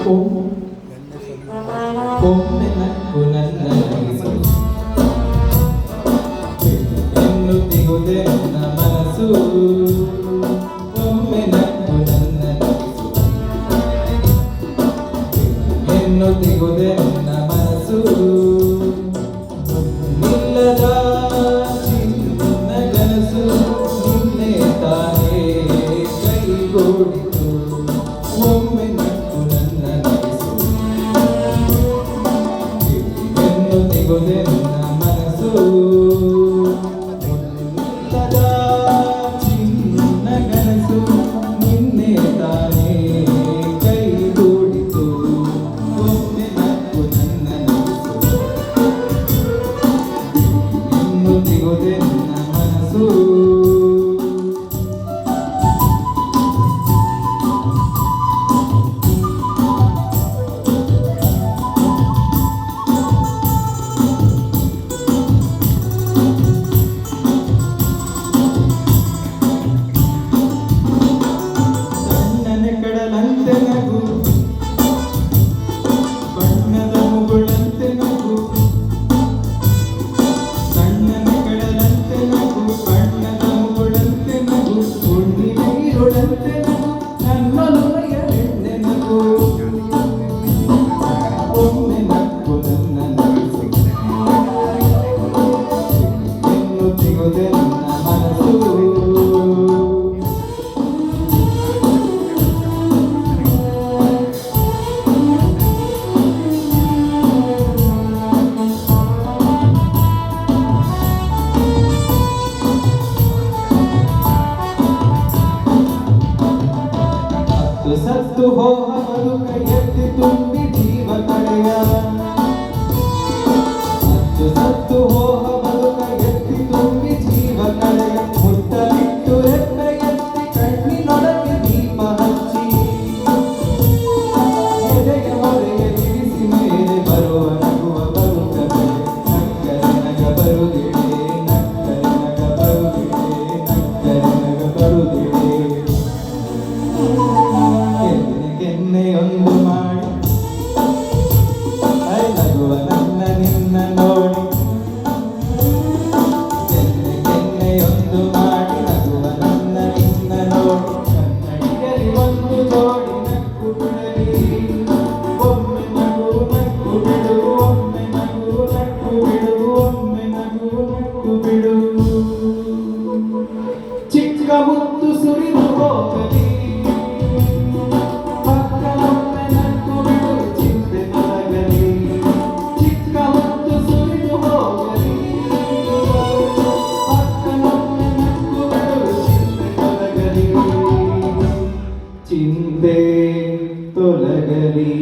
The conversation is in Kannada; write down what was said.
ಒಮ್ಮೆ ನಕ್ಕು ನನ್ನ ನಗಿಸು ಎನ್ನುತ್ತಿಗುದೆ ನನ್ನ ಮನಸ್ಸು ಒಮ್ಮೆ ನಕ್ಕು ನನ್ನ ನಗಿಸು ಎನ್ನುತ್ತಿಗುದೆ ನನ್ನ ಮನಸ್ಸು ನಿಲ್ಲದ ಚಿನ್ನ ಕನಸು ನಿನ್ನೆ ತಾನೇ ಕೈಗೂಡಿತು ಒಮ್ಮೆ ನಕ್ಕು ನನ್ನ ನಗಿಸು ಎನ್ನುತ್ತಿಗುದೆ ನನ್ನ ಮನಸ್ಸು ನಿಲ್ಲದ ಚಿನ್ನ ಕನಸು ನಿನ್ನೆ ತಾನೇ ಕೈಗೂಡಿತು ಒಮ್ಮೆ ನಕ್ಕು ನನ್ನ ನಗಿಸು ಎನ್ನುತ್ತಿಗುದೆ ನನ್ನ ಮನಸ್ಸು ಕಣ್ಣನೆ ಕಡಲಂತೆ ನಗು ಬಣ್ಣದ ಮುಗುಳಂತೆ ನಗು ಕಣ್ಣನೆ ಕಡಲಂತೆ ನಗು ಬಣ್ಣದ ಮುಗುಳಂತೆ ನಗು ಹುಣ್ಣಿಮೆ ನೀರುಳಂತೆ ನಗು ನನ್ನೊಲುಮೆಯ ಹೆಣ್ಣೆ ನಗು ಒಮ್ಮೆ ನಕ್ಕು ನನ್ನ ನಗಿಸು ಎನ್ನುತ್ತಿಗುದೆ ನನ್ನ ಮನಸ್ಸು ಸತ್ತು ಹೋಗ ಬದುಕ ಎತ್ತಿ ತುಂಬಿ ಜೀವ ಕಳೆಯ ಸತ್ತು ಹೋಗ ಬದುಕ ಎತ್ತಿ ತುಂಬಿ ಜೀವ ಕಳೆಯ ಮುತ್ತಲಿಟ್ಟು ಎತ್ತ ಎತ್ತಿ ಕಣ್ಣಿನೊಳಗೆ ದೀಪ ಹಚ್ಚಿ ಎದೆಯ ಹೊರೆಯ ಇರಿಸಿ ಮೇಲೆ ಬರುವ ನಗುವ ಬರುತ್ತದೆ ನಕ್ಕರೆ ನಗ ಬರುದಿಡೆ ನಕ್ಕರೆ ನಗ ಬರುದಿಡೆ ನಕ್ಕರೆ ನಗ ಬರುದಿಡೆ ಕೆನ್ನೆಯೊಂದು ಮಾಡಿ ನಗುವ ನನ್ನ ನಿನ್ನ ನೋಡಿ ಕೆನ್ನೆಯೊಂದು ಮಾಡಿ ನಗುವ ನನ್ನ ನಿನ್ನ ನೋಡಿ ಕನ್ನಡಿಗಲಿ ಒಂದು ಜೋಡಿ ನಕ್ಕು ಬಿಡಲಿ ಒಮ್ಮೆ ನಗು ನಕ್ಕು ಬಿಡು ಒಮ್ಮೆ ನಗು ನಕ್ಕು ಬಿಡು ಒಮ್ಮೆ ನಗು ನಕ್ಕು ಬಿಡು ಚಿಕ್ಕ ಮುತ್ತು ಸುರಿದು ಹೋಗಲಿ ಚಿಂತೆ ತೊಲಗಲಿ